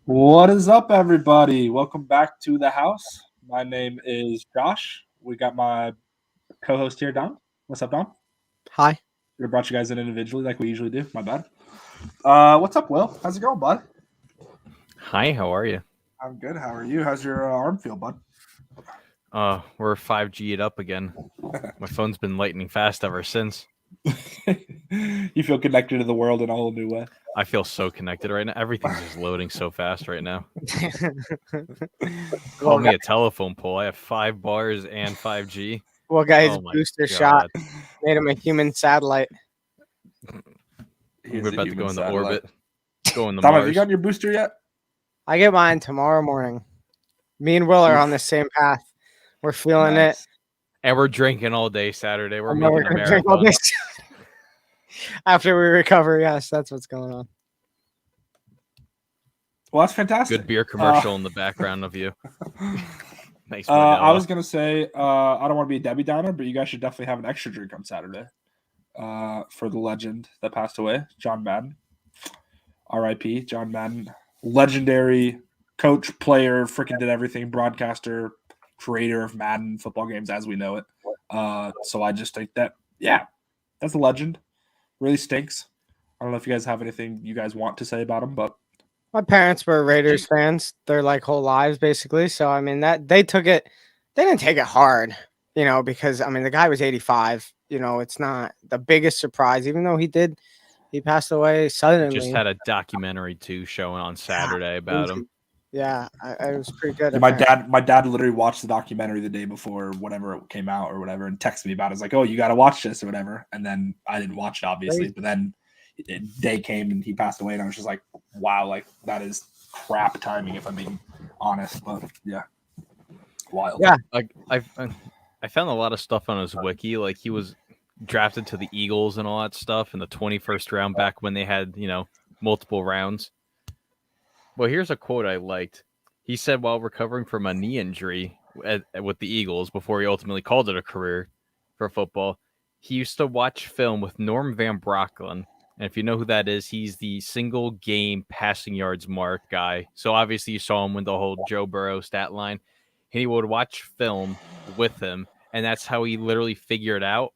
What is up, everybody? Welcome back to the house. My name is Josh. We got my co-host here, Don. What's up, Don? Hi. We brought you guys in individually like we usually do. My bad. What's up, Will? How's it going, bud? Hi, how are you? I'm good. How are you? How's your arm feel, bud? We're 5G'd up again. My phone's been lightning fast ever since. You feel connected to the world in a whole new way. I feel so connected right now. Everything's just loading so fast right now. Call me a telephone pole. I have 5 bars and 5G. Well, guys, Oh my booster God. shot made him a human satellite. We're about to go into orbit. Go into Tom, Mars. have you gotten your booster yet? I get mine tomorrow morning. Me and Will are on the same path. We're feeling it. And we're drinking all day Saturday. We're I know making a gonna drink all marathon. this. After we recover, yes, that's what's going on. Well, that's fantastic. Good beer commercial in the background of you. Nice. I was gonna say I don't want to be a Debbie Downer, but you guys should definitely have an extra drink on Saturday for the legend that passed away, John Madden. R.I.P. John Madden, legendary coach, player, freaking did everything, broadcaster, creator of Madden football games as we know it. So I just think that, yeah, that's a legend. Really stinks. I don't know if you guys have anything you guys want to say about him, but My parents were Raiders fans. Their whole lives, basically. So I mean that they took it. They didn't take it hard, because I mean the guy was 85. It's not the biggest surprise, even though he passed away suddenly. Just had a documentary too showing on Saturday about him. Yeah, it was pretty good. Yeah, my dad literally watched the documentary the day before whenever it came out or whatever, and texted me about it. It's like, oh, you got to watch this or whatever. And then I didn't watch it, obviously. But then day came and he passed away, and I was just like, wow, like that is crap timing if I'm being honest. But yeah, wild. Yeah, I found a lot of stuff on his wiki. Like he was drafted to the Eagles and all that stuff in the 21st round back when they had multiple rounds. Well, here's a quote I liked. He said while recovering from a knee injury with the Eagles before he ultimately called it a career for football, he used to watch film with Norm Van Brocklin. And if you know who that is, he's the single game passing yards mark guy. So obviously you saw him with the whole Joe Burrow stat line. And he would watch film with him. And that's how he literally figured out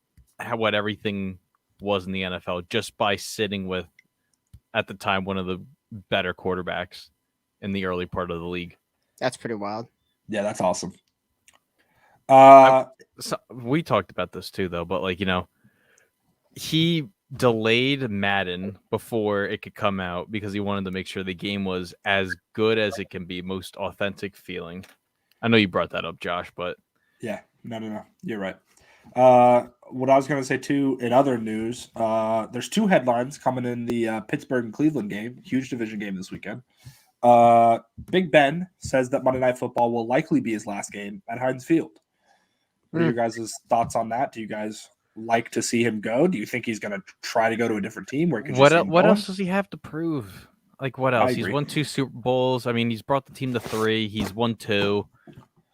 what everything was in the NFL just by sitting with, at the time, one of the better quarterbacks in the early part of the league. That's pretty wild. Yeah, that's awesome. So we talked about this too, though, but he delayed Madden before it could come out because he wanted to make sure the game was as good as it can be, most authentic feeling. I know you brought that up, Josh, but yeah, no, you're right. What I was going to say too, in other news, there's 2 headlines coming in the Pittsburgh and Cleveland game, huge division game this weekend. Big Ben says that Monday Night Football will likely be his last game at Heinz Field. What are your guys' thoughts on that? Do you guys like to see him go? Do you think he's going to try to go to a different team? What else does he have to prove? Like, what else? He's won 2 Super Bowls. I mean, he's brought the team to 3. He's won 2.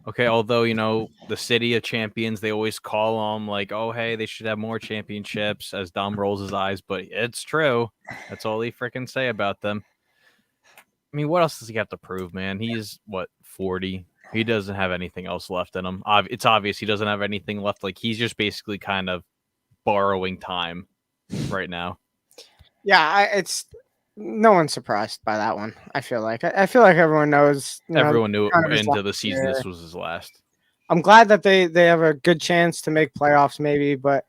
Okay, although, the city of champions, they always call them like, oh, hey, they should have more championships, as Dom rolls his eyes, but it's true. That's all they freaking say about them. I mean, what else does he have to prove, man? He's, 40? He doesn't have anything else left in him. It's obvious he doesn't have anything left. Like, he's just basically kind of borrowing time right now. Yeah, it's no one's surprised by that one. I feel like everyone knows. Everyone knew into the season this was his last. I'm glad that they have a good chance to make playoffs, maybe, but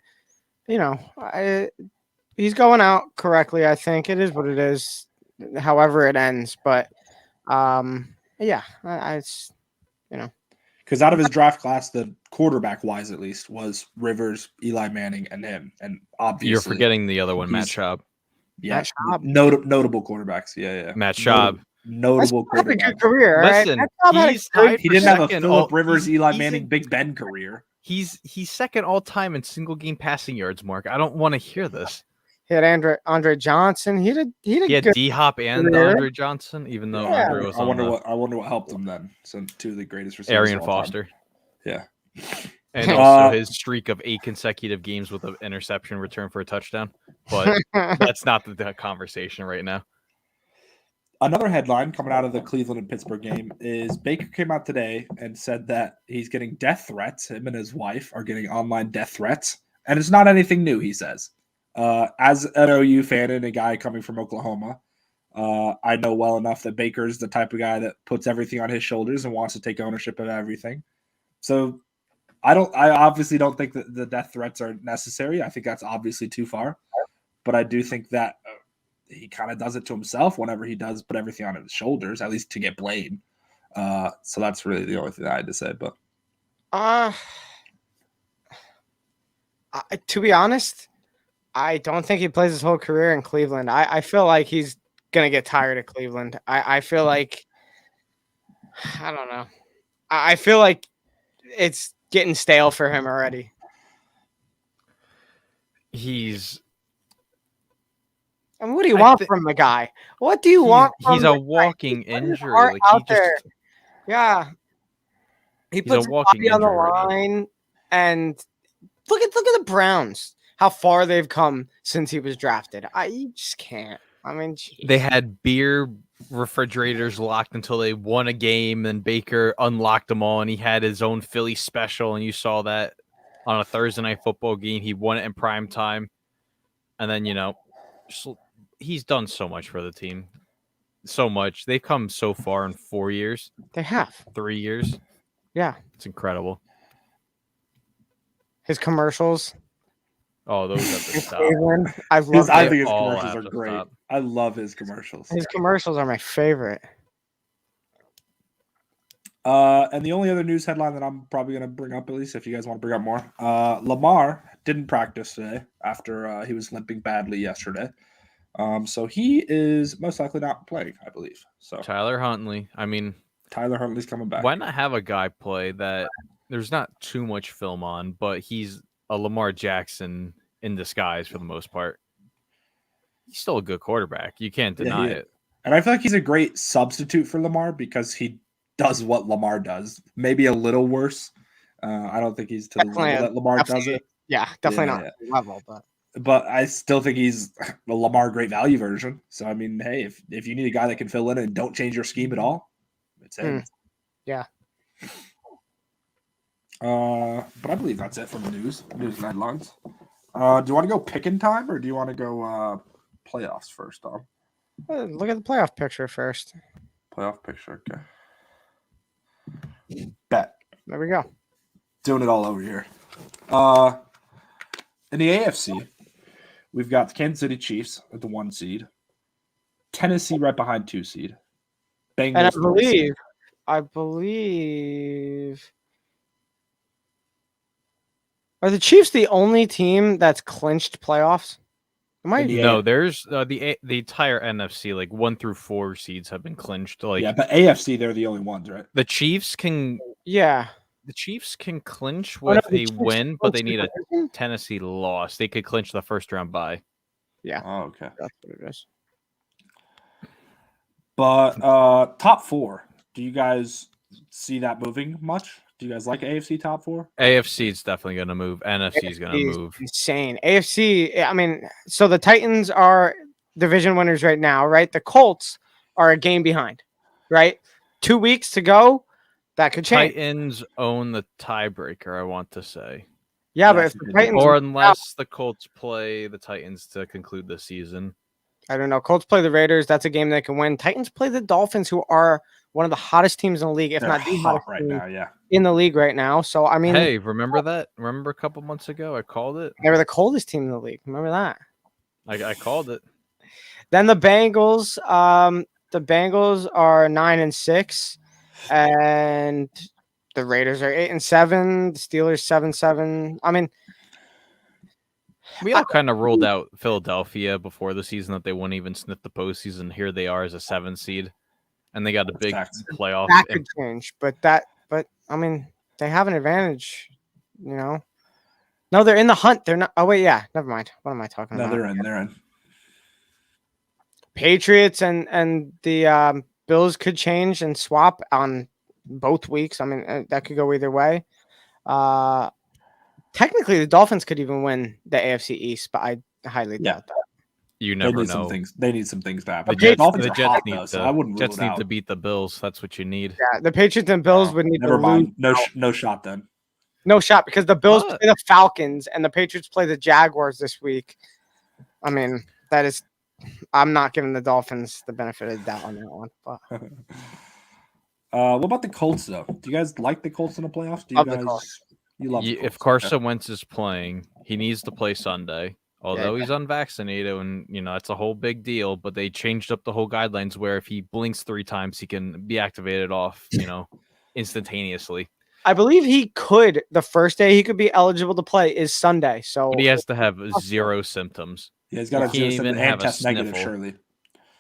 he's going out correctly. I think it is what it is, however it ends. But yeah, it's because out of his draft class, the quarterback wise at least was Rivers, Eli Manning, and him, and obviously you're forgetting the other one, Matt Schaub. Yeah, notable quarterbacks. Yeah. Matt Schaub. Notable quarterback. Good career. Listen, right? He didn't have a Phillip Rivers, Eli Manning, Big Ben career. He's second all time in single game passing yards, Mark. I don't want to hear this. He had Andre Johnson. He had D Hop and Andre Johnson, even though Andre was I wonder what helped him then. So 2 of the greatest receivers. Arian Foster. Yeah. And also his streak of 8 consecutive games with an interception return for a touchdown. But that's not the conversation right now. Another headline coming out of the Cleveland and Pittsburgh game is Baker came out today and said that he's getting death threats. Him and his wife are getting online death threats. And it's not anything new, he says. As an OU fan and a guy coming from Oklahoma, I know well enough that Baker's the type of guy that puts everything on his shoulders and wants to take ownership of everything. So I obviously don't think that the death threats are necessary. I think that's obviously too far. But I do think that he kind of does it to himself whenever he does put everything on his shoulders, at least to get blamed. So that's really the only thing I had to say. But to be honest, I don't think he plays his whole career in Cleveland. I feel like he's gonna get tired of Cleveland. I feel like I don't know. I feel like it's getting stale for him already. I mean, what do you want from the guy? What do you want from he's the a walking injury. Like out there. Yeah. He puts his body on the line, and look at the Browns. How far they've come since he was drafted. You just can't. I mean, geez. They had beer refrigerators locked until they won a game, and Baker unlocked them all, and he had his own Philly special, and you saw that on a Thursday night football game. He won it in prime time, and then he's done so much for the team. So much. They've come so far in 4 years. They have. 3 years. Yeah. It's incredible. His commercials. Oh, those at the top. I think his commercials are great. Top. I love his commercials. His commercials are my favorite. And the only other news headline that I'm probably going to bring up, at least if you guys want to bring up more, Lamar didn't practice today after he was limping badly yesterday. So he is most likely not playing, I believe. So Tyler Huntley. I mean, Tyler Huntley's coming back. Why not have a guy play that there's not too much film on, but he's a Lamar Jackson in disguise for the most part. He's still a good quarterback. You can't deny it. And I feel like he's a great substitute for Lamar because he does what Lamar does. Maybe a little worse. I don't think he's to the level that Lamar does it. Yeah, definitely not level, but I still think he's a Lamar great value version. So I mean, hey, if you need a guy that can fill in and don't change your scheme at all, it's him. Yeah. But I believe that's it from news and headlines. Do you want to go picking time or do you want to go playoffs first, Tom? Look at the playoff picture first. Playoff picture, okay. Bet. There we go. Doing it all over here. In the AFC, we've got the Kansas City Chiefs at the 1 seed. Tennessee right behind 2 seed. Bengals. And I believe. Are the Chiefs the only team that's clinched playoffs? No, there's the entire NFC, like 1 through 4 seeds have been clinched. Like yeah, but AFC they're the only ones, right? The Chiefs can. Yeah. The Chiefs can clinch with a win, but they need a Tennessee loss. They could clinch the first round bye. Yeah. Oh, okay. That's what it is. But top 4, do you guys see that moving much? Do you guys like AFC top 4? AFC is definitely going to move. NFC is going to move. Insane. AFC, I mean, so the Titans are division winners right now, right? The Colts are a game behind, right? 2 weeks to go. That could change. Titans own the tiebreaker, I want to say. Yeah, but if the Titans unless the Colts play the Titans to conclude the season. I don't know. Colts play the Raiders. That's a game they can win. Titans play the Dolphins, who are one of the hottest teams in the league, if not the hottest right now, yeah. In the league right now. So I mean, hey, remember that? Remember a couple months ago I called it? They were the coldest team in the league. Remember that? I called it. Then the Bengals. The Bengals are 9-6. And the Raiders are 8-7. The Steelers 7-7. I mean, we all kind of ruled out Philadelphia before the season that they wouldn't even sniff the postseason. Here they are as a 7 seed, and they got a big playoff. That could change, but I mean, they have an advantage, you know. No, they're in the hunt. They're not. Oh wait, yeah. Never mind. What am I talking about? No, they're in. Patriots and the Bills could change and swap on both weeks. I mean, that could go either way. Technically, the Dolphins could even win the AFC East, but I highly doubt that. You They never need some know. things. They need some things to happen. The Dolphins Jets, are the Jets hot need though, to. so I wouldn't rule Jets it need out. to beat the Bills. That's what you need. Yeah, the Patriots and Bills would need Never to mind. lose. No shot then. No shot because the Bills What? play the Falcons and the Patriots play the Jaguars this week. I mean, that is. I'm not giving the Dolphins the benefit of the doubt on that one. But What about the Colts though? Do you guys like the Colts in the playoffs? Do you Love the guys? Colts. You love the Colts. If Carson Wentz is playing, he needs to play Sunday. Although he's unvaccinated, and it's a whole big deal. But they changed up the whole guidelines where if he blinks 3 times, he can be activated off, instantaneously. I believe he could. The first day he could be eligible to play is Sunday. So But he has to have 0 symptoms. Yeah, he's got He can't even have a test negative, sniffle. surely.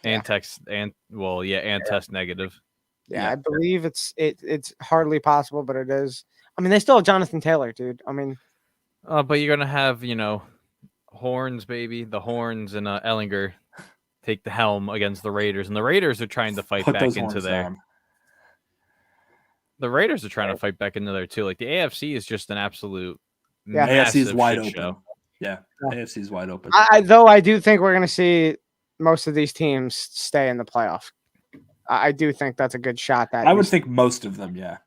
And test negative. yeah, I believe it's hardly possible, but it is. I mean, they still have Jonathan Taylor, dude. I mean, But you're gonna have Horns, baby, the Horns and Ellinger take the helm against the Raiders, and the Raiders are trying to fight Put back those into horns there. down. The Raiders are trying to fight back into there too. Like the AFC is just an absolute Yeah. AFC is massive wide shit open. show. Yeah, Yeah. AFC is wide open. though I do think we're going to see most of these teams stay in the playoff. I do think that's a good shot. That I would think most of them. Yeah.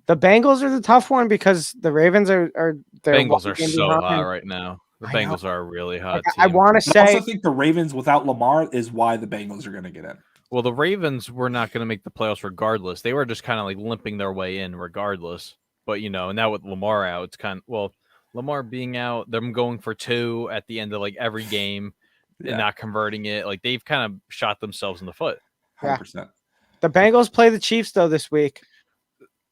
the Bengals are the tough one because the Ravens are they're Bengals one are game so behind. hot right now. The I know. Bengals are a really hot I team. want to I also say think the Ravens without Lamar is why the Bengals are going to get in. Well, the Ravens were not going to make the playoffs regardless. They were just kind of like limping their way in regardless. But now with Lamar out, it's Lamar being out, them going for 2 at the end of like every game and not converting it. Like they've kind of shot themselves in the foot. 100%. the Bengals play the Chiefs though this week.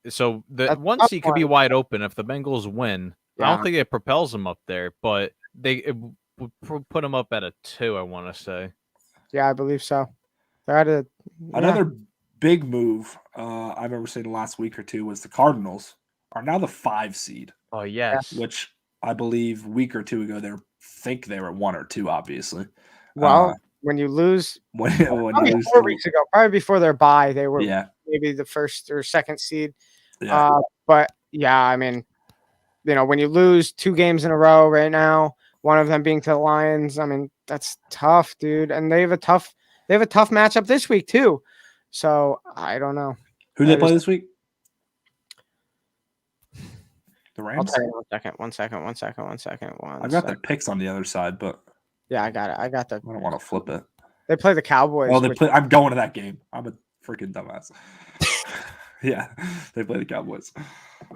So the That's one tough seat could be one. wide open if the Bengals win. I Yeah. don't think it propels them up there, but it would put them up at a 2. I want to say. Yeah, I believe so. They're at a Another big move I remember saying the last week or two was the Cardinals are now the 5 seed, Oh yes. which I believe a week or two ago they were 1 or 2, obviously. well. When you lose, When probably you lose 4 weeks ago, probably before their bye, they were yeah, maybe the first or second seed. yeah. But yeah, I mean, when you lose 2 games in a row right now, one of them being to the Lions, I mean, that's tough, dude. And they have a tough matchup this week too. So I don't know. Who do they that play is- this week? The I'll Rams. tell you one second. I've got the picks on the other side, but Yeah, I got it. I got the. I don't want to flip it. They play the Cowboys. Well, which- I'm going to that game. I'm a freaking dumbass. Yeah, they play the Cowboys.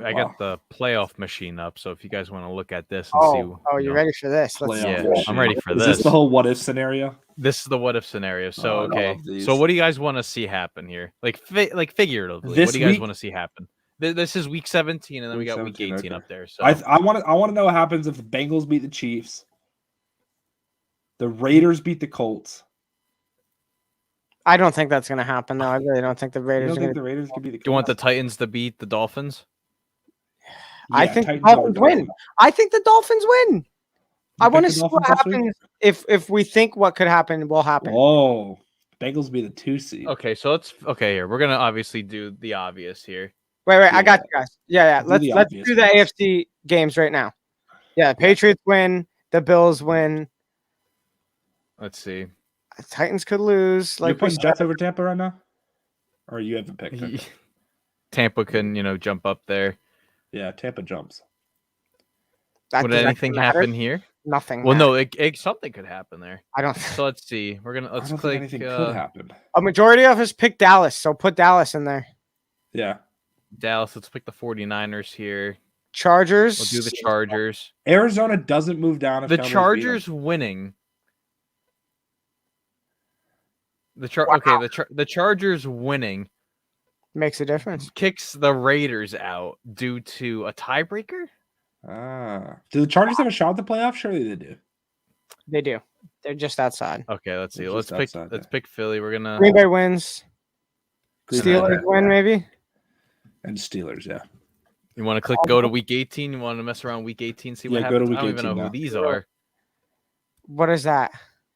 I Wow. got the playoff machine up, so if you guys want to look at this and see, oh, you ready for this? Let's Playoff Yeah, machine. I'm ready for Is this. this the whole what if scenario? This is the what if scenario. So Oh, I okay, love these. so what do you guys want to see happen here? Like figuratively, This what do you guys week- want to see happen? This is week 17, and then we Week got week 17, 18 okay. up there. So I want to know what happens if the Bengals beat the Chiefs, the Raiders beat the Colts. I don't think that's gonna happen though. I really don't think the You Raiders don't are think gonna. the Raiders could beat the Colts? do you want the Titans to beat the Dolphins? I think the Titans are Dolphins win. Dolphins. I think the Dolphins win. I pick want to the see what Dolphins this week? happens if we think what could happen will happen. Whoa, Bengals be the 2 seed. Okay, so here. We're gonna obviously do the obvious here. Wait, I Yeah. got you guys. Yeah. Do Let's the let's obvious do the ones. AFC games right now. Yeah, the Patriots win. The Bills win. Let's see. Titans could lose. You're Like we putting said. Jets over Tampa right now, or you haven't picked it? Tampa can jump up there. Yeah, Tampa jumps. That Would does anything matter. happen here? Nothing. Well, matters. no, something could happen there. I don't. So let's see. I Let's don't think click. anything could happen. A majority of us picked Dallas, so put Dallas in there. Yeah, Dallas. Let's pick the 49ers here. Chargers. We'll do the Chargers. Arizona doesn't move down. If The Cowboys beat them. Chargers winning. The Chargers winning Makes a difference. kicks the Raiders out due to a tiebreaker. Do the Chargers have a shot at the playoffs? Surely they do. They do. They're just outside. Okay, let's see. They're Let's just pick. outside Let's there. pick Philly. We're gonna. Green Bay wins. Green Bay, Steelers yeah. win, maybe. And Steelers, yeah. You want to click go to week 18? You want to mess around week 18? See what Yeah, go to happens. week I don't even know 18 who now. these are. What is that?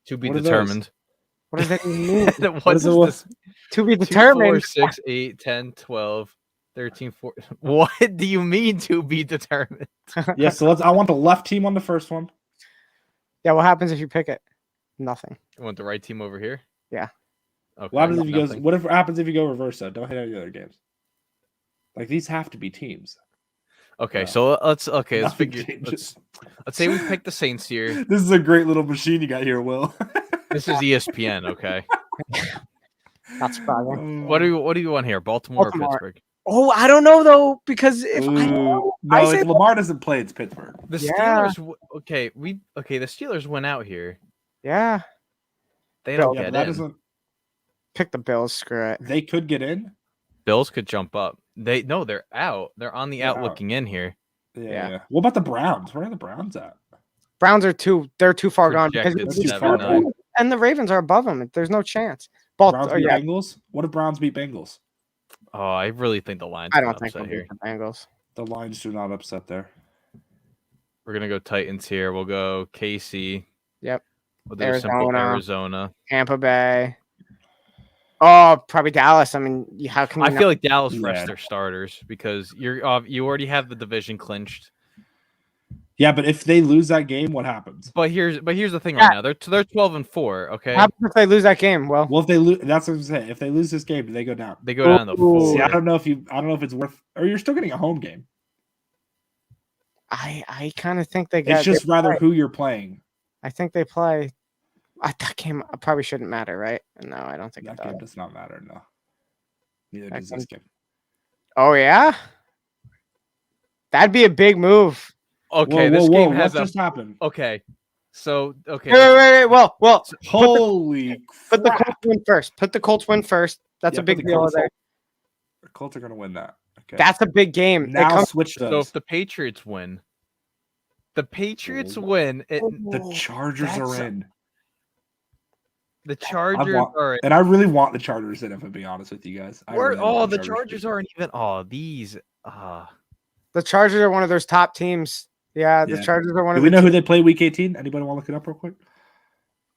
To be What are those? determined. What does that even mean? What is is it- this? To be 2, 4, determined. 6, 8, 10, 12, 13, 14. What do you mean to be determined? Yeah, so I want the left team on the first one. Yeah, what happens if you pick it? Nothing. You want the right team over here? Yeah. Okay. What happens if he goes? nothing. What if happens if you go reverse though? Don't hit any other games. Like these have to be teams. Okay, Yeah. so let's Nothing figure. changes. Let's say we pick the Saints here. This is a great little machine you got here, Will. This is ESPN. Okay. Not surprising. What do you want here? Baltimore, Baltimore. or Pittsburgh? Oh, I don't know though because if I Ooh. I No, say if Lamar doesn't play, it's Pittsburgh. The Yeah. Steelers. The Steelers went out here. yeah, They don't Yeah, get but that in. doesn't. pick the Bills. Screw it. They could get in. Bills could jump up. They're out. They're on the They're out out. looking in here. Yeah. What about the Browns? Where are the Browns at? Browns are they're too far gone because Projected it's 7-9. and the Ravens are above them. There's no chance. Browns beat Yeah, Bengals. What if Browns beat Bengals? Oh, I really think the Lions. I are don't think upset they'll here. beat the Bengals. The Lions do not upset there. We're gonna go Titans here. We'll go KC. Yep. We'll do a simple Arizona. Arizona. Tampa Bay. Oh, probably Dallas. I mean, how can you I feel like Dallas Yeah. rests their starters because you already have the division clinched. Yeah, but if they lose that game, what happens? But here's the thing right now. They're 12-4. Okay, what happens if they lose that game? Well, Well, if they lose, that's what I'm saying. If they lose this game, do they go down? they go down to Ooh. 4. See, I don't know if it's worth, or you're still getting a home game. I kind of think they get. It's just they rather play. who you're playing. I think they play. That game probably shouldn't matter, right? No, I don't think it That does. game does not matter. No, neither That does this game. Oh yeah, that'd be a big move. Okay, this game has what just happened? Okay, so okay. Wait. Well, Holy put the crap! Colts win first. Put the Colts win first. That's Yeah, a put big the deal Colts there. The Colts are gonna win that. Okay. That's a big game. It now comes- switch So those. if the Patriots win, the Patriots Oh. win. The Chargers that's are a- in, The Chargers are in. and I really want the Chargers in. If I'm being honest with you guys, I really want The Chargers aren't even. Oh, these. The Chargers are one of those top teams. Yeah, the Yeah. Chargers are one Do of we the know who they play Week 18? Anybody want to look it up real quick?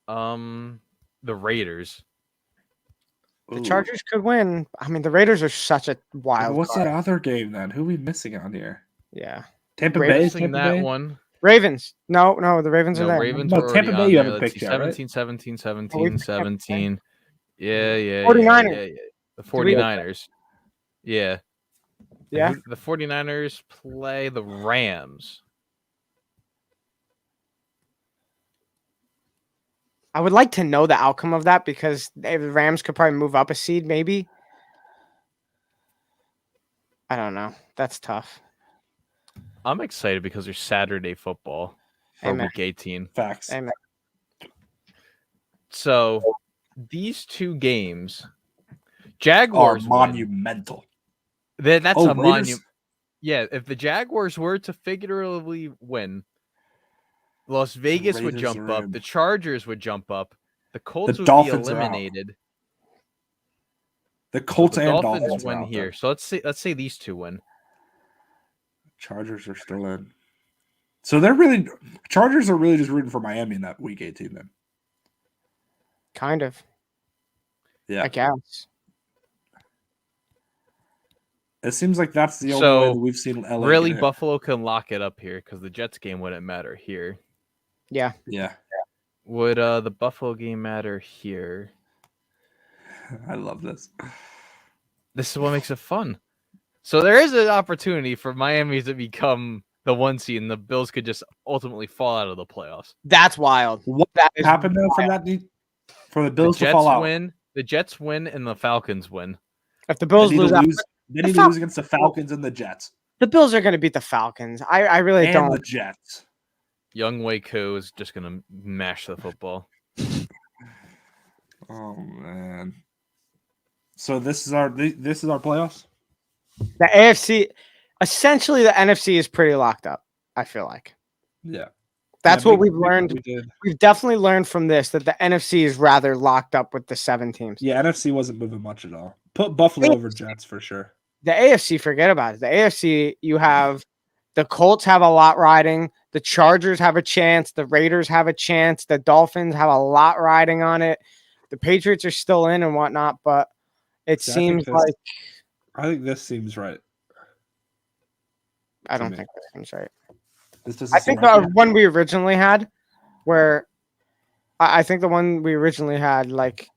The Raiders. The Ooh. Chargers could win. I mean, the Raiders are such a Yeah, but wild what's card. that other game then? Who are we missing on here? Yeah. Tampa Raiders Bay. Missing Tampa that Bay? one. Ravens. No, the Ravens are No, there. Ravens No, are already Tampa Bay on you there. haven't Let's picked see, yet, right? 17. we picked Tampa Bay. Yeah. 49ers. Yeah. The Do we- 49ers. Yeah. Yeah. The 49ers play the Rams. I would like to know the outcome of that because the Rams could probably move up a seed, maybe. I don't know. That's tough. I'm excited because there's Saturday football for Amen. week 18. Facts. Amen. So these two games, Are Jaguars win. monumental. That's Oh, a Raiders- monument. Yeah, if the Jaguars were to figuratively win, Las Vegas would Raiders jump are up. in. The Chargers would jump up. The Colts would Dolphins be are out. eliminated. The So Colts the and Dolphins Dolphins are win out here. there. So let's say these two win. Chargers are still in. So they're really Chargers are really just rooting for Miami in that week 18 then. Kind of. Yeah. I guess. It seems like that's the only So, way that we've seen LA. Really, get it. Buffalo can lock it up here because the Jets game wouldn't matter here. Yeah. Yeah. Would the Buffalo game matter here? I love this. This is what makes it fun. So there is an opportunity for Miami to become the 1 seed, and the Bills could just ultimately fall out of the playoffs. That's wild. What That is happened though for that for the Bills the to fall Jets out? win. The Jets win, and the Falcons win. If the Bills They need lose to out, lose. They need to lose against the Falcons and the Jets. the Bills are going to beat the Falcons. I really And don't. the Jets. Young Waco is just gonna mash the football. Oh man. So this is our playoffs? The AFC, essentially, the NFC is pretty locked up. I feel like Yeah. that's Yeah, what we- we've learned. We did. We've definitely learned from this that the NFC is rather locked up with the 7 teams. Yeah, NFC wasn't moving much at all. Put Buffalo over Jets for sure. The AFC, forget about it. The AFC, you have the Colts have a lot riding. The Chargers have a chance. The Raiders have a chance. The Dolphins have a lot riding on it. The Patriots are still in and whatnot, but it See, I think seems this- like I think this seems right. I to don't me. think that seems right. This doesn't I seem think like the one we originally had, where I think the one we originally had, like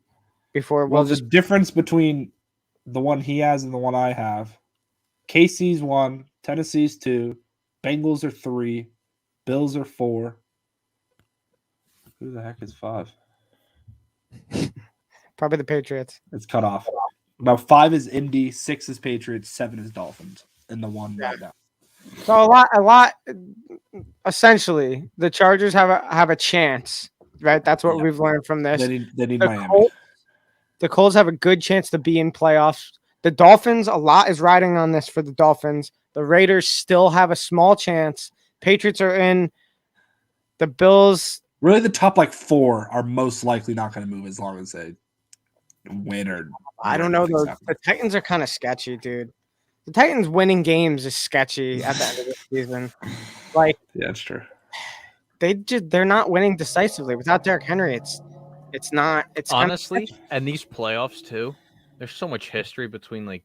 before, Well, we'll the just difference between the one he has and the one I have, KC's 1, Tennessee's 2, Bengals are 3, Bills are 4. Who the heck is 5? probably the Patriots. It's cut off. Now 5 is Indy, 6 is Patriots, 7 is Dolphins in the one right now. So a lot. Essentially, the Chargers have a chance, right? That's what Yeah. we've learned from this. They need The Miami. The Colts have a good chance to be in playoffs. The Dolphins, a lot is riding on this for the Dolphins. The Raiders still have a small chance. Patriots are in. The Bills. Really, the top like 4 are most likely not going to move as long as they win or. I don't know. anything's The happening. Titans are kind of sketchy, dude. The Titans winning games is sketchy at the end of the season. Like Yeah, it's true. they're not winning decisively without Derrick Henry. It's not. It's kinda Honestly, sketchy. and these playoffs too. There's so much history between like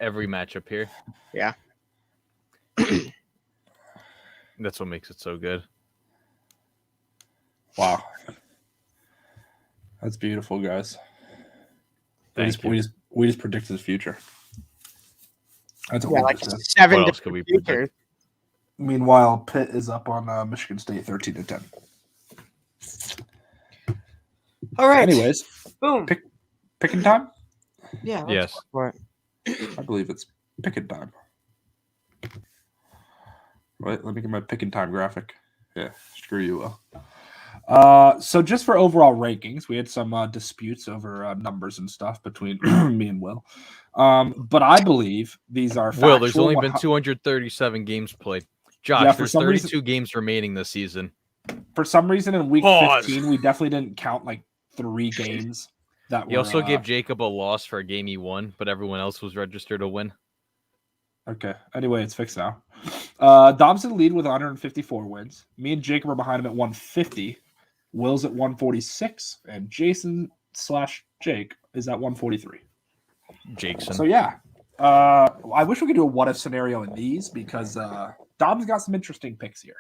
every matchup here. Yeah. That's what makes it so good. Wow, that's beautiful, guys. Thank you. We just predicted the future. That's what Yeah, we like just did. 7 What else could we different predict? futures. Meanwhile, Pitt is up on Michigan State 13-10. All right. Anyways, Boom. picking time. Yeah. let's Yes. go for it. I believe it's picking time. Wait, let me get my picking time graphic. Yeah, screw you, Will. So just for overall rankings, we had some disputes over numbers and stuff between me and Will. But I believe these are Will, there's factual only been 100 237 games played. Josh, Yeah, for there's some 32 reason- games remaining this season. For some reason, in week Pause. 15, we definitely didn't count like 3 games that He were. also gave Jacob a loss for a game he won, but everyone else was registered a win. Okay. Anyway, it's fixed now. Dom's in the lead with 154 wins. Me and Jacob are behind him at 150. Will's at 146, and Jason/Jake is at 143. Jackson. So yeah, I wish we could do a what if scenario in these because Dom's got some interesting picks here.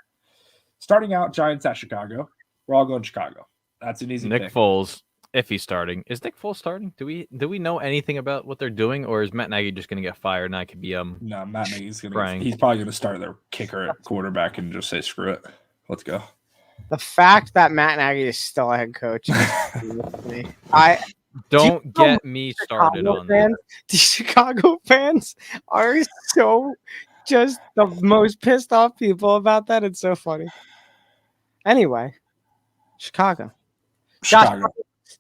Starting out, Giants at Chicago. We're all going Chicago. That's an easy Nick pick. Foles, if he's starting. Is Nick Foles starting? Do we know anything about what they're doing, or is Matt Nagy just going to get fired and I could be No, Matt Nagy's Crying. he's probably gonna start their kicker at quarterback and just say screw it. Let's go. The fact that Matt Nagy is still a head coach. Don't know get me started Chicago on that. fans, the Chicago fans are so just the most pissed off people about that. It's so funny. Anyway, Chicago. Chicago.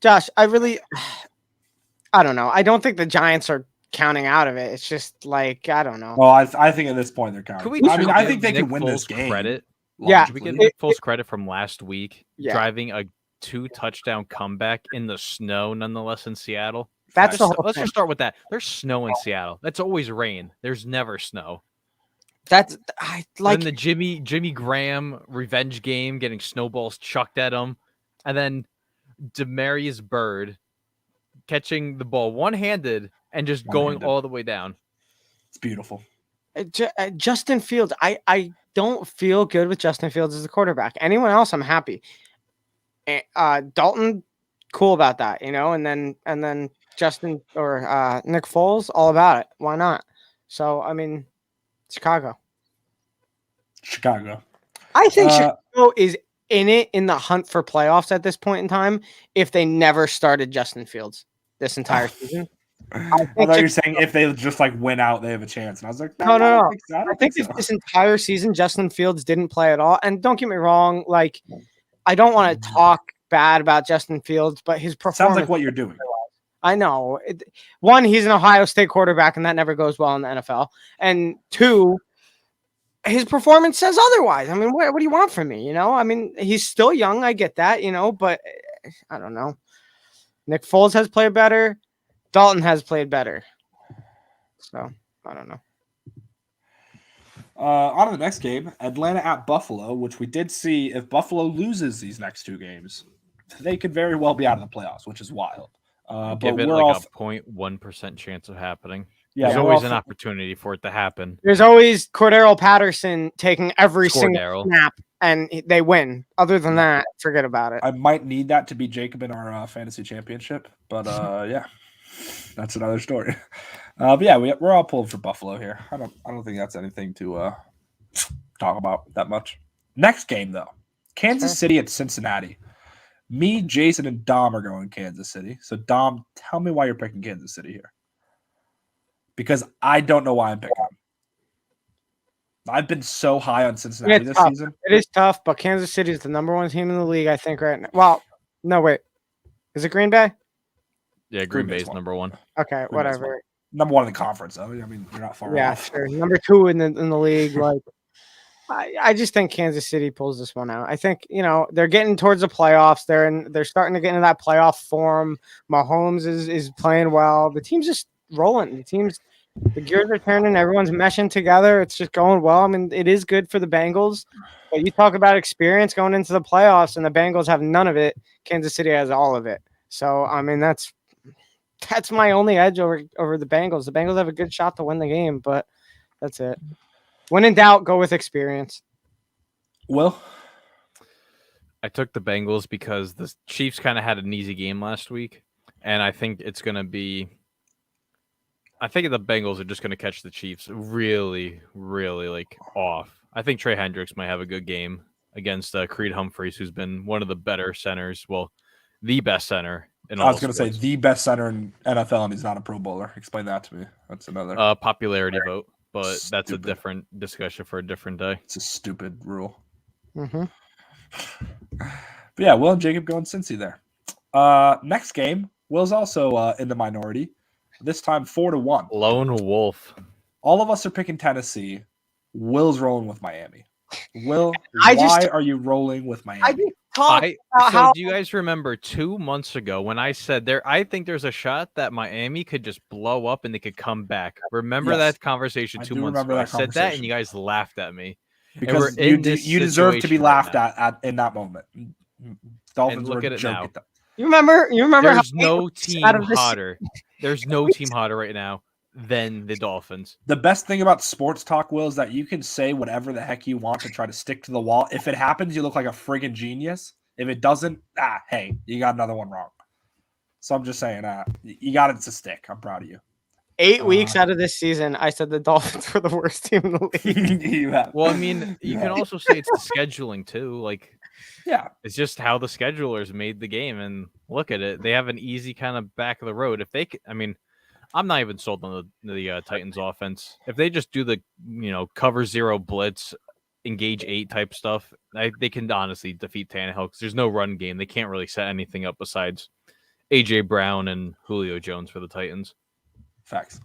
Josh, I don't know. I don't think the Giants are counting out of it. It's just like, I don't know. Well, I think at this point they're counting. Could we I mean, just I give think they Nick can win Foles this game. credit? Yeah. Should we give logically. Nick Foles credit from last week, Yeah. driving a 2-touchdown comeback in the snow, nonetheless in Seattle? That's the Let's, whole let's thing. just start with that. There's snow in Seattle. That's always rain. There's never snow. That's I like Then the Jimmy Graham revenge game, getting snowballs chucked at him, and then Demarius Bird catching the ball one-handed and just going One-handed. all the way down. It's beautiful. Justin Fields. I don't feel good with Justin Fields as a quarterback. Anyone else, I'm happy. Dalton, cool about that, and then Justin or Nick Foles, all about it. Why not? So I mean, Chicago. I think Chicago is in it in the hunt for playoffs at this point in time. If they never started Justin Fields this entire season, I think thought you were saying if they just like win out, they have a chance. And I was like, No. I I think if this entire season Justin Fields didn't play at all, and don't get me wrong, like I don't want to talk bad about Justin Fields, but his performance. Sounds like what you're doing. I know. One, he's an Ohio State quarterback, and that never goes well in the NFL. And two, his performance says otherwise. I mean, what do you want from me? I mean, he's still young. I get that, but I don't know. Nick Foles has played better. Dalton has played better. So I don't know. On to the next game, Atlanta at Buffalo, which we did see. If Buffalo loses these next 2 games, they could very well be out of the playoffs, which is wild. But Give it we're like all a 0.1% chance of happening. Yeah, There's we're always all an opportunity for it to happen. There's always Cordero Patterson taking every single Cordero. snap, and they win. Other than that, forget about it. I might need that to beat Jacob in our fantasy championship, but yeah, that's another story. But yeah, we're all pulling for Buffalo here. I don't think that's anything to talk about that much. Next game though, Kansas Sure. City at Cincinnati. Me, Jason, and Dom are going Kansas City. So Dom, tell me why you're picking Kansas City here. Because I don't know why I'm picking them. I've been so high on Cincinnati It's this tough. season. It is tough, but Kansas City is the number 1 team in the league, I think, right now. Well, no, wait. Is it Green Bay? Yeah, Green Green Bay's Bay's one. number 1. Okay, Green Bay's whatever. Number 1 in the conference, though. I mean, you're not far Yeah, off. sure. Number 2 in the league. Like, I just think Kansas City pulls this one out. I think they're getting towards the playoffs. They're starting to get into that playoff form. Mahomes is playing well. The team's just rolling. The gears are turning. Everyone's meshing together. It's just going well. I mean, it is good for the Bengals. But you talk about experience going into the playoffs, and the Bengals have none of it. Kansas City has all of it. So I mean, that's my only edge over the Bengals. The Bengals have a good shot to win the game, but that's it. When in doubt, go with experience. Will? I took the Bengals because the Chiefs kind of had an easy game last week, and I think it's going to be. I think the Bengals are just going to catch the Chiefs really, really off. I think Trey Hendricks might have a good game against Creed Humphreys, who's been one of the better centers. Well, the best center in all I was going to say sports. the best center in NFL, and he's not a Pro Bowler. Explain that to me. That's another. Popularity vote, but that's a Stupid. different discussion for a different day. It's a stupid rule. Mm-hmm. But yeah, Will and Jacob going Cincy there. Next game, Will's also in the minority. This time 4-1. Lone Wolf. All of us are picking Tennessee. Will's rolling with Miami. Will, I why just- are you rolling with Miami? I just talked So about how do you guys remember 2 months ago when I said I think there's a shot that Miami could just blow up and they could come back? Remember Yes. that conversation I 2 do months remember ago? I that said that and conversation. you guys laughed at me. Because we're in this you deserve to be situation right laughed now. at in that moment. Dolphins look were at a it joke now. at that. you remember how There's no team out of this- hotter. There's no team hotter right now than the Dolphins. The best thing about sports talk, Will, is that you can say whatever the heck you want to try to stick to the wall. If it happens, you look like a friggin' genius. If it doesn't, hey, you got another one wrong. So I'm just saying, you got it to stick. I'm proud of you. 8 weeks out of this season, I said the Dolphins were the worst team in the league. You have. Well, I mean, you can also say it's the scheduling too. Like, Yeah. it's just how the schedulers made the game. And look at it; they have an easy kind of back of the road. If they, I mean, I'm not even sold on the Titans offense. If they just do the cover 0 blitz, engage 8 type stuff, they can honestly defeat Tannehill because there's no run game. They can't really set anything up besides AJ Brown and Julio Jones for the Titans. Facts.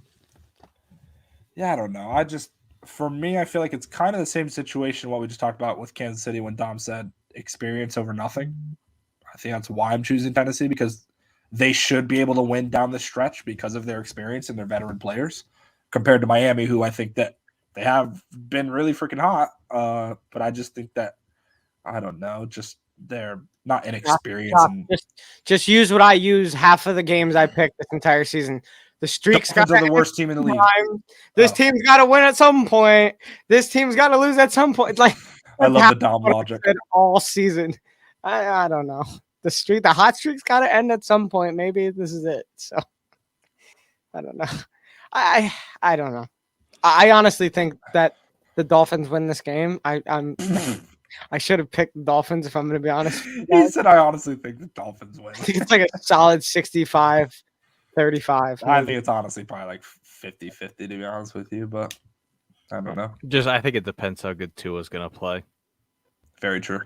Yeah, I don't know. For me, I feel like it's kind of the same situation what we just talked about with Kansas City when Dom said experience over nothing. I think that's why I'm choosing Tennessee, because they should be able to win down the stretch because of their experience and their veteran players, compared to Miami, who I think that they have been really freaking hot. But I just think that, I don't know, just they're not inexperienced. And Just use what I use half of the games I picked this entire season. The streaks got Dolphins are the worst team in the league. This Oh. team's got to win at some point. This team's got to lose at some point. Like, I love that's the Dom what I logic. said all season. I don't know. The hot streak's got to end at some point. Maybe this is it. So I don't know. I don't know. I honestly think that the Dolphins win this game. I should have picked the Dolphins if I'm going to be honest. He said, I honestly think the Dolphins win. I think it's like a solid 65-35. I think it's honestly probably like 50-50, to be honest with you, but I don't know. I think it depends how good Tua's going to play. Very true.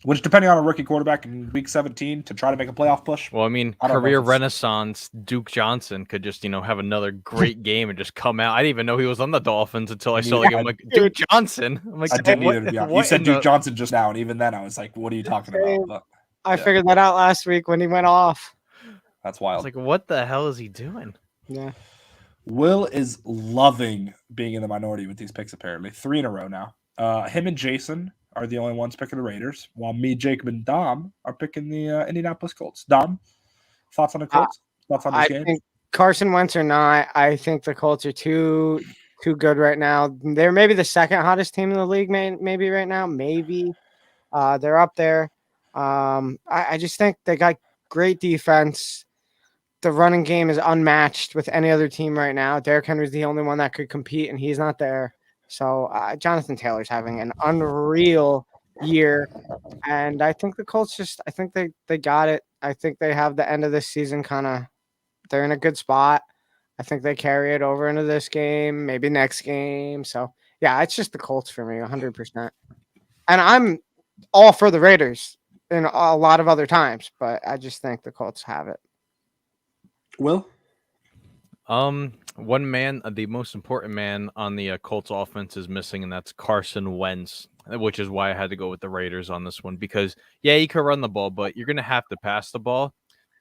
Which, depending on a rookie quarterback in week 17 to try to make a playoff push. Well, I mean, I don't know career if it's- renaissance Duke Johnson could just, have another great game and just come out. I didn't even know he was on the Dolphins until I saw the game. I'm like, Duke Johnson. I'm like, I didn't what- either, to be honest. You what said in Duke the- Johnson just now, and even then I was like, what are you talking about? But I figured that out last week when he went off. that's I wild. was like, what the hell is he doing? Yeah. Will is loving being in the minority with these picks, apparently. 3 in a row now. Him and Jason are the only ones picking the Raiders, while me, Jacob, and Dom are picking the Indianapolis Colts. Dom, thoughts on the Colts? Thoughts on this I game? think Carson Wentz or not, I think the Colts are too good right now. They're maybe the second hottest team in the league, maybe right now. Maybe they're up there. I just think they got great defense. The running game is unmatched with any other team right now. Derrick Henry's the only one that could compete, and he's not there. So Jonathan Taylor's having an unreal year, and I think the Colts I think they got it. I think they have the end of this season they're in a good spot. I think they carry it over into this game, maybe next game. So yeah, it's just the Colts for me, 100%. And I'm all for the Raiders in a lot of other times, but I just think the Colts have it. Will? One man, the most important man on the Colts offense is missing, and that's Carson Wentz, which is why I had to go with the Raiders on this one. Because, yeah, you could run the ball, but you're going to have to pass the ball.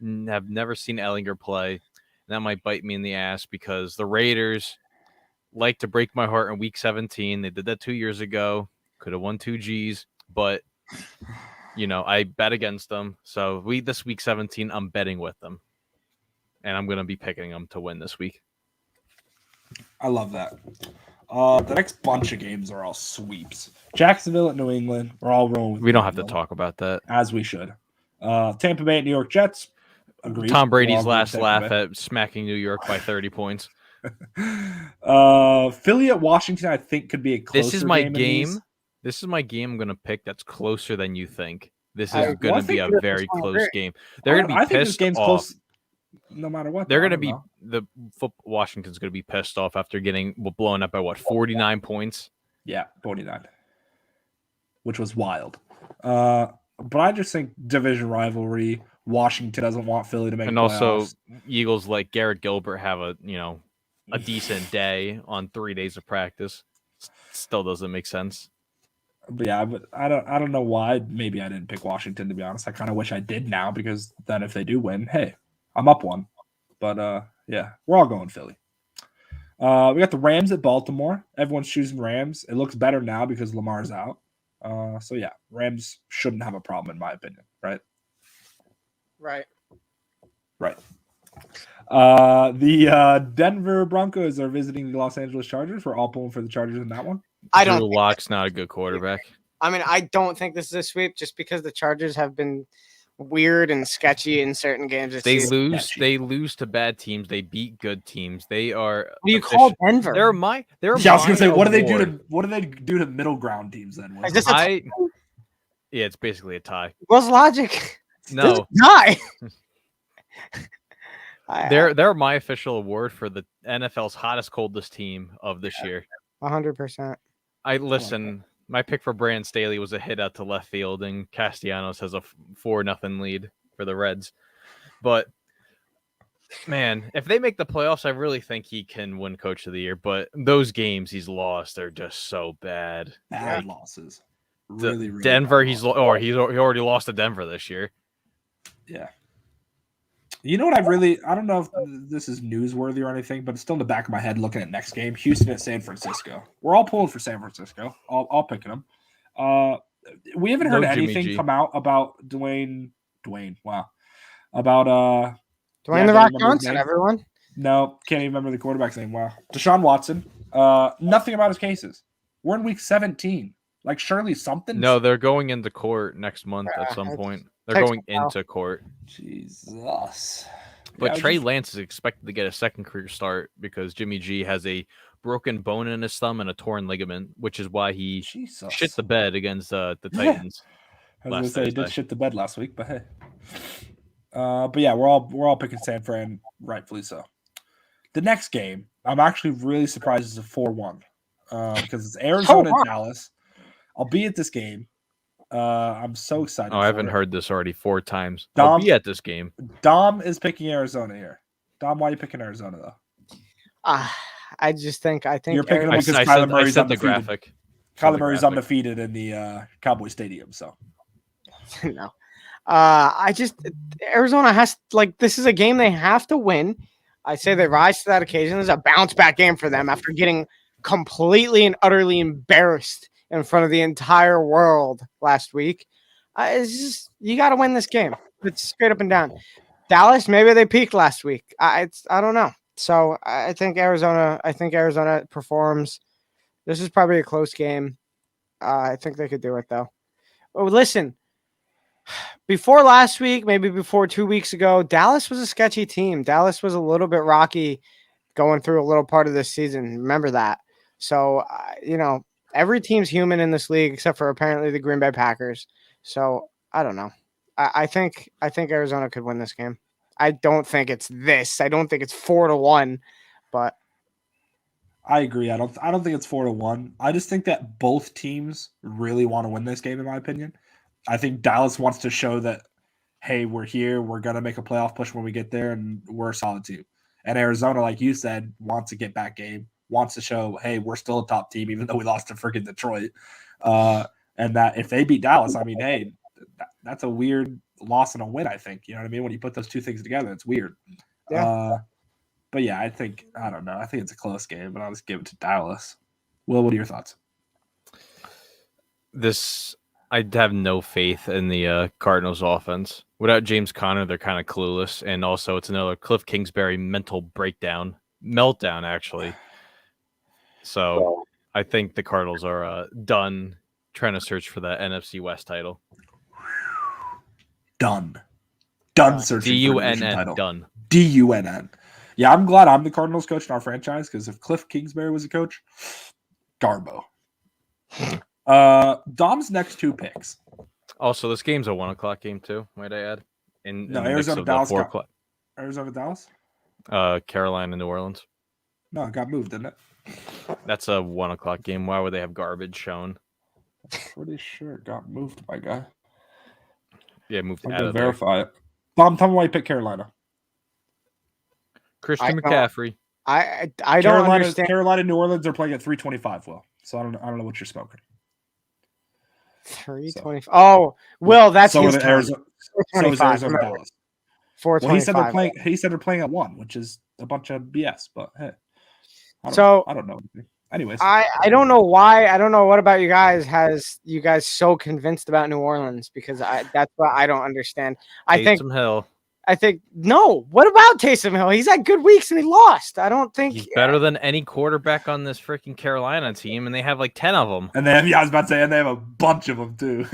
I've never seen Ellinger play, and that might bite me in the ass because the Raiders like to break my heart in Week 17. They did that 2 years ago. Could have won 2 Gs, but, I bet against them. So this Week 17, I'm betting with them. And I'm going to be picking them to win this week. I love that. The next bunch of games are all sweeps. Jacksonville at New England. We're all rolling with We don't have to England, talk about that. as we should. Tampa Bay at New York Jets. Agreed. Tom Brady's We're all last Tampa laugh Bay. at smacking New York by 30 points. Philly at Washington, I think, could be a closer This is my game. game. This is my game I'm going to pick that's closer than you think. This I is going to be a think very this close one's game. They're going to be I think this pissed game's off. close no matter what. They're though. going to I don't be know. Washington's going to be pissed off after getting blown up by 49 points. Yeah, 49, which was wild. But I just think division rivalry. Washington doesn't want Philly to make And playoffs. also Eagles like Garrett Gilbert have a decent day on 3 days of practice. Still doesn't make sense. But yeah, but I don't know why. Maybe I didn't pick Washington, to be honest. I kind of wish I did now, because then if they do win, hey, I'm up one. But yeah, we're all going Philly. We got the Rams at Baltimore. Everyone's choosing Rams. It looks better now because Lamar's out. So yeah, Rams shouldn't have a problem in my opinion, right? Right. Right. The Denver Broncos are visiting the Los Angeles Chargers. We're all pulling for the Chargers in that one. I don't Drew think Lock's not a good quarterback. I mean, I don't think this is a sweep just because the Chargers have been weird and sketchy in certain games. this They season. lose. They lose to bad teams. They beat good teams. They are. What do you call Denver? They're my. They're Yeah, I was gonna say, my what do they do award. to middle ground teams then? Will? Is this a Yeah, it's basically a tie. What's logic? No, Die. they're my official award for the NFL's hottest, coldest team of this year. 100%. I listen. My pick for Brand Staley was a hit out to left field, and Castellanos has a 4-0 lead for the Reds. But man, if they make the playoffs, I really think he can win Coach of the Year. But those games he's lost are just so bad. Bad Like, loses. Really, really Denver, bad he losses. already lost to Denver this year. Yeah. You know what I don't know if this is newsworthy or anything, but it's still in the back of my head looking at next game. Houston at San Francisco. We're all pulling for San Francisco. All picking them. We haven't heard No Jimmy anything G. come out about Dwayne. Wow. About Dwayne Yeah, the I Rock don't remember his Johnson, name. everyone. no, can't even remember the quarterback's name. Wow. Deshaun Watson. Nothing about his cases. We're in week 17. Like surely something. No, they're going into court next month Yeah, at some it's point. They're takes going a while. into court. Jesus. But Yeah, Trey just- Lance is expected to get a second career start because Jimmy G has a broken bone in his thumb and a torn ligament, which is why he Jesus. shit the bed against the Yeah. Titans. I was gonna last say he did Thursday. shit the bed last week, but hey. But yeah, we're all picking San Fran, rightfully so. The next game, I'm actually really surprised it's a 4-1. Because it's Arizona what? Dallas. I'll be at this game. I'm so excited. Oh, I haven't for it. heard this already 4 times. Dom- I'll be at this game. Dom is picking Arizona here. Dom, why are you picking Arizona though? I just think You're picking Arizona- them because Kyler I Murray's said the undefeated. graphic. Kyler Murray's graphic. undefeated in the Cowboy Stadium. So no. I just Arizona has this is a game they have to win. I say they rise to that occasion. This is a bounce back game for them after getting completely and utterly embarrassed in front of the entire world last week. It's just you got to win this game. It's straight up and down. Dallas, maybe they peaked last week. I don't know. So I think Arizona. Performs. This is probably a close game. I think they could do it though. Oh, listen. Before last week, maybe before 2 weeks ago, Dallas was a sketchy team. Dallas was a little bit rocky going through a little part of this season. Remember that. So every team's human in this league except for apparently the Green Bay Packers. So I don't know. I think Arizona could win this game. I don't think it's this. I don't think it's 4-1, but I agree. I don't think it's 4-1. I just think that both teams really want to win this game, in my opinion. I think Dallas wants to show that, hey, we're here. We're gonna make a playoff push when we get there, and we're a solid team. And Arizona, like you said, wants a get back game. Wants to show, hey, we're still a top team, even though we lost to freaking Detroit. And that if they beat Dallas, I mean, hey, that's a weird loss and a win, I think. You know what I mean? When you put those two things together, it's weird. Yeah. But yeah, I don't know. I think it's a close game, but I'll just give it to Dallas. Will, what are your thoughts? I have no faith in the Cardinals offense. Without James Conner, they're kind of clueless. And also, it's another Cliff Kingsbury mental meltdown, actually. So I think the Cardinals are done trying to search for that NFC West title. Done searching for the division title. Done. DUNN. Yeah, I'm glad I'm the Cardinals coach in our franchise because if Cliff Kingsbury was a coach, Garbo. Dom's next two picks. Also, this game's a 1:00 game too, might I add? Arizona Dallas. Arizona Dallas. Carolina New Orleans. No, it got moved, didn't it? That's a 1:00 game. Why would they have garbage shown? I'm pretty sure it got moved, my guy. Yeah, moved I'm out gonna of verify it. Dom, tell me why you picked Carolina. Christian McCaffrey. I don't understand. Carolina, New Orleans are playing at 325. Will, so I don't know what you're smoking. 325. Oh, Will, that's so his is Arizona. So is Arizona Dallas. 425. Well, he said they're playing at 1, which is a bunch of BS. But hey, I don't know. Anyways, I don't know why. I don't know what about you guys has you guys so convinced about New Orleans because that's what I don't understand. Taysom Hill. I think no. What about Taysom Hill? He's had good weeks and he lost. I don't think he's better than any quarterback on this freaking Carolina team, and they have like 10 of them. And I was about to say, and they have a bunch of them too.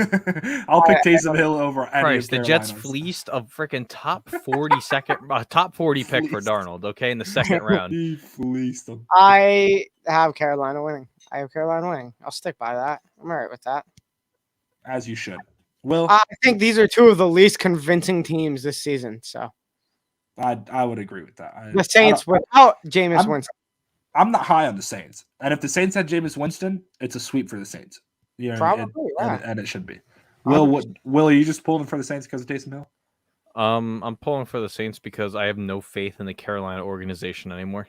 I'll pick Taysom Hill over any of the Jets fleeced a freaking top 40 pick for Darnold. Okay, in the second round, he fleeced them. I have Carolina winning. I'll stick by that. I'm all right with that. As you should. Will, I think these are two of the least convincing teams this season. So I would agree with that. The Saints without Jameis Winston. I'm not high on the Saints, and if the Saints had Jameis Winston, it's a sweep for the Saints. Probably, and it should be. Will, are you just pulling for the Saints because of Taysom Hill? I'm pulling for the Saints because I have no faith in the Carolina organization anymore.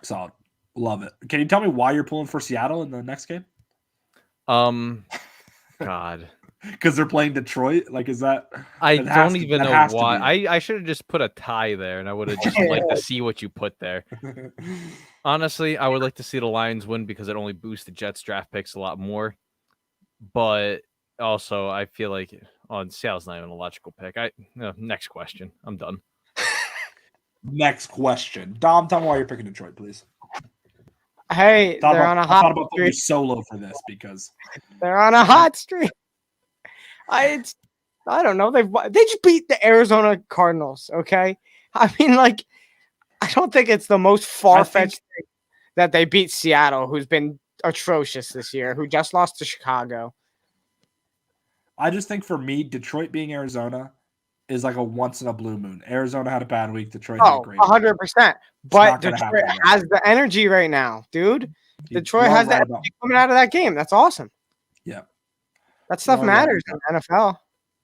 Solid, love it. Can you tell me why you're pulling for Seattle in the next game? God. Because they're playing Detroit? Like, is that... I don't even know why. I should have just put a tie there, and I would have just liked to see what you put there. Honestly, I would like to see the Lions win because it only boosts the Jets draft picks a lot more. But also, I feel like Seattle's not even a logical pick. Next question. I'm done. Next question. Dom, tell me why you're picking Detroit, please. Hey, they're on a hot streak. I thought about putting you solo for this because... They're on a hot streak. I don't know. They just beat the Arizona Cardinals. Okay, I mean, like, I don't think it's the most far-fetched thing that they beat Seattle, who's been atrocious this year, who just lost to Chicago. I just think for me, Detroit being Arizona is like a once in a blue moon. Arizona had a bad week. Detroit had a great 100%. But Detroit has the energy right now, dude. Detroit has that energy coming out of that game. That's awesome. Yeah. That stuff matters in the NFL.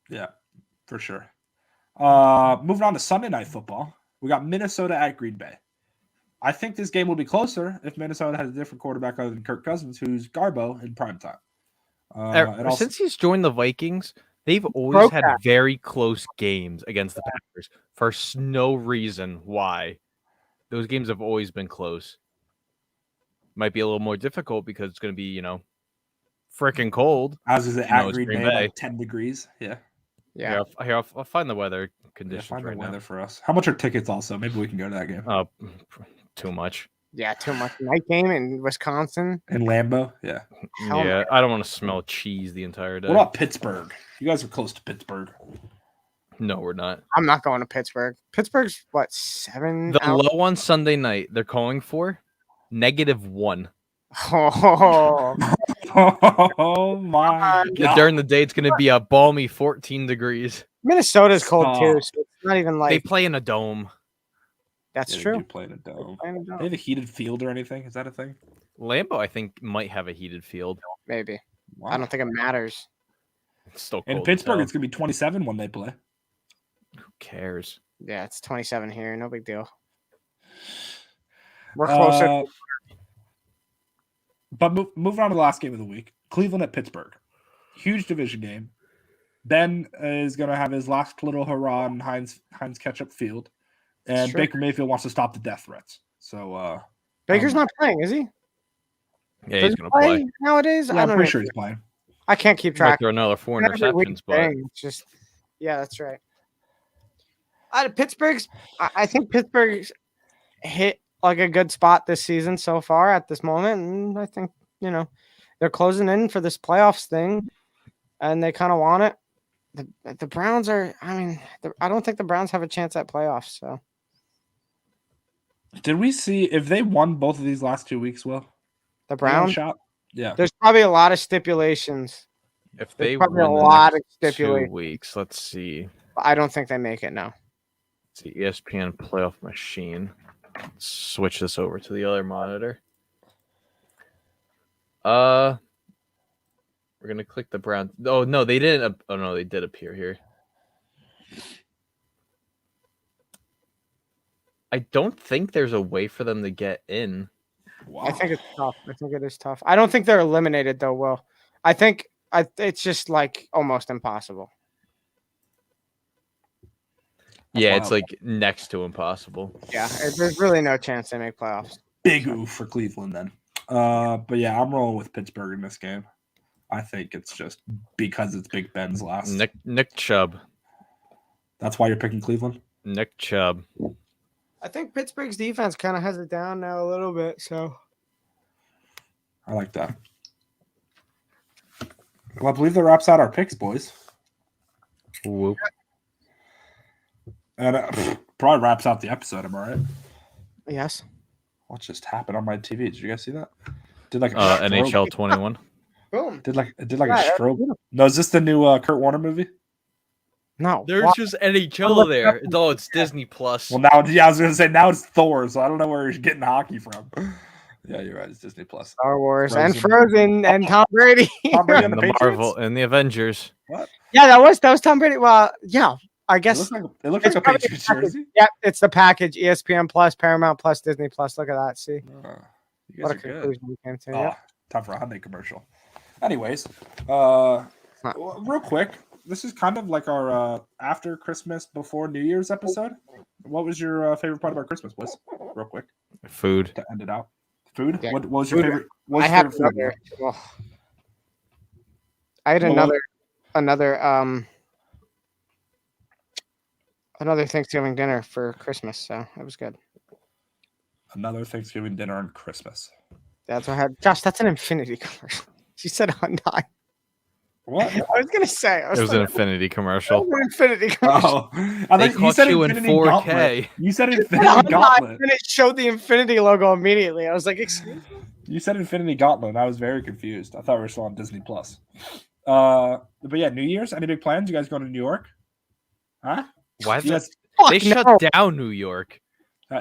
Yeah, for sure. Moving on to Sunday Night Football. We got Minnesota at Green Bay. I think this game will be closer if Minnesota has a different quarterback other than Kirk Cousins, who's Garbo in primetime. Since he's joined the Vikings, they've always had very close games against the Packers for no reason why. Those games have always been close. Might be a little more difficult because it's going to be, freaking cold. As is it at Green Bay, like 10 degrees. Yeah. Yeah. I'll find the weather Yeah, conditions find the right weather now. for us. How much are tickets? Also, maybe we can go to that game Too much. Yeah, too much night game in Wisconsin. in Lambeau. Yeah. Hell Yeah, I don't want to smell cheese the entire day. What about Pittsburgh? You guys are close to Pittsburgh. No, we're not. I'm not going to Pittsburgh. Pittsburgh's what 7 The hours? low on Sunday night they're calling for -1. Oh, Oh my god! During the day, it's going to be a balmy 14 degrees. Minnesota's cold too, Stop. so it's not even They like play in a dome. that's Yeah, they true. do play in a dome. I don't They know. have a heated field or anything? Is that a thing? Lambeau, I think, might have a heated field. Maybe. Wow. I don't think it matters. It's still In cold as Pittsburgh, hell. it's gonna be 27 when they play. Who cares? Yeah, it's 27 here. No big deal. We're closer. But moving on to the last game of the week, Cleveland at Pittsburgh, huge division game. Ben is gonna have his last little hurrah in Heinz Ketchup Field, and Sure. Baker Mayfield wants to stop the death threats. So Baker's not playing, is he? Yeah, Does he's he going to play. nowadays. yeah, I I'm don't pretty know. sure he's playing. I can't keep Might track. throw another 4 Every week interceptions, but thing, it's just yeah, that's right. Pittsburgh's. I think Pittsburgh's hit like a good spot this season so far at this moment, and I think they're closing in for this playoffs thing, and they kind of want it. The Browns are. I mean, I don't think the Browns have a chance at playoffs. So Did we see if they won both of these last 2 weeks? Will the they got a Browns. shot? Yeah. There's probably a lot of stipulations. if they probably a win the lot next of 2 stipulation. weeks, let's see. I don't think they make it. No. Let's see, ESPN playoff machine. Let's switch this over to the other monitor. We're gonna click the Browns. Oh no, they didn't. Oh no, they did appear here. I don't think there's a way for them to get in. Wow. I think it's tough. I think it is tough. I don't think they're eliminated though. Will I think it's just like almost impossible. Yeah, wild. it's like next to impossible. Yeah, there's really no chance they make playoffs. Big oof for Cleveland then. But yeah, I'm rolling with Pittsburgh in this game. I think it's just because it's Big Ben's last. Nick Chubb. That's why you're picking Cleveland. Nick Chubb. I think Pittsburgh's defense kind of has it down now a little bit. So I like that. Well, I believe that wraps out our picks, boys. Whoop. And probably wraps out the episode. Am I right? yes, What just happened on my TV? Did you guys see that? Did like a NHL 21. boom. Did like Yeah, a that's stroke? beautiful. No, is this the new Kurt Warner movie? No, There's why- just NHL there. Oh, it's Disney Plus. Well, now yeah, I was gonna say now it's Thor, so I don't know where he's getting hockey from. Yeah, you're right. It's Disney Plus. Star Wars and Frozen. Frozen and Tom Brady. Tom Brady and and the the Marvel Patriots? and the Avengers. Yeah, that was Tom Brady. Well, yeah, I It guess. looks like a It's probably Patriots the package. jersey. Yep, it's the package: ESPN Plus, Paramount Plus, Disney Plus. Look at that. See You what guys a are good. conclusion we came to. Oh, Yep. time for a Hyundai commercial. Anyways, real quick, this is kind of like our after Christmas, before New Year's episode. What was your favorite part of our Christmas, boys? Real quick Food. to end it out. Food. Yeah. What was your Food. favorite? What was I your had favorite food? another. Oh. I had Well, another Thanksgiving dinner for Christmas, so it was good. Another Thanksgiving dinner on Christmas. That's what I had. Josh, that's an Infinity commercial. She said Hyundai. What? I was gonna say. It was an Infinity commercial. an Infinity commercial. Oh, I They think caught you in 4K. You said It said Infinity Hyundai, Gauntlet. and it showed the Infinity logo immediately. I was like, excuse me? You said Infinity Gauntlet. And I was very confused. I thought we were still on Disney Plus. But yeah, New Year's. Any big plans? You guys going to New York? Huh? Why You did guys, they Fuck shut no. down New York?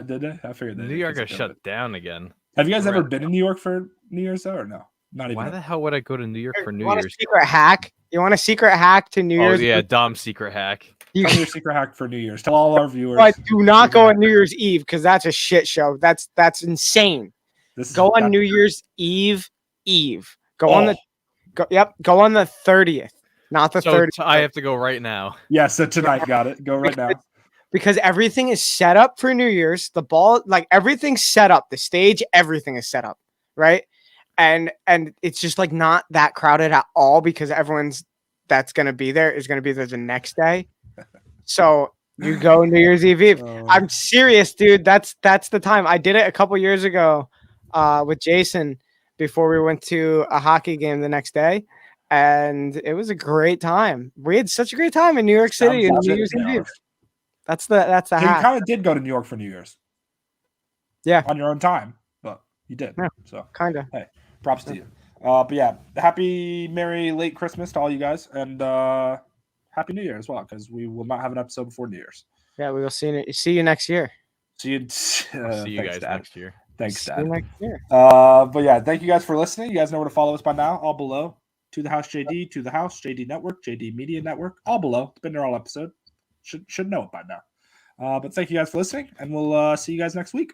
did they? I figured they New did York 'cause got of shut COVID. down again. Have you guys ever Correct. been in New York for New Year's though, or no? Not even. Why the hell would I go to New York for New You want Year's? a secret hack? You want a secret hack to New Oh Year's? yeah, Dom's secret hack. You Tell me your secret hack for New Year's. Tell all our viewers. but do not go on New Year's Eve because that's a shit show. That's insane. This is- Go on that- New Year's Eve. Go on the go on the 30th, not the So 30th. I have to go right now. Yeah. So tonight, got it. Go right now. Because everything is set up for New Year's. The ball, like everything's set up. The stage, everything is set up, right? And it's just like not that crowded at all because everyone's that's going to be there is going to be there the next day. So you go New Year's Eve. I'm serious, dude. That's the time. I did it a couple years ago with Jason before we went to a hockey game the next day. And it was a great time. We had such a great time in New York City and New Year's Eve. That's the So you hack. kind of did go to New York for New Year's. Yeah. On your own time, but you did. Yeah. So Kind of. hey, props to you. But yeah, happy merry late Christmas to all you guys, and happy New Year as well, because we will not have an episode before New Year's. Yeah, we will see you next year. See you. I'll see you Thanks, guys Dad. next year. Thanks, See Dad. you next year. But yeah, thank you guys for listening. You guys know where to follow us by now. All below. To the House JD, To the House, JD Network, JD Media Network. All below. It's been there all episode. Should know it by now. But thank you guys for listening, and we'll see you guys next week.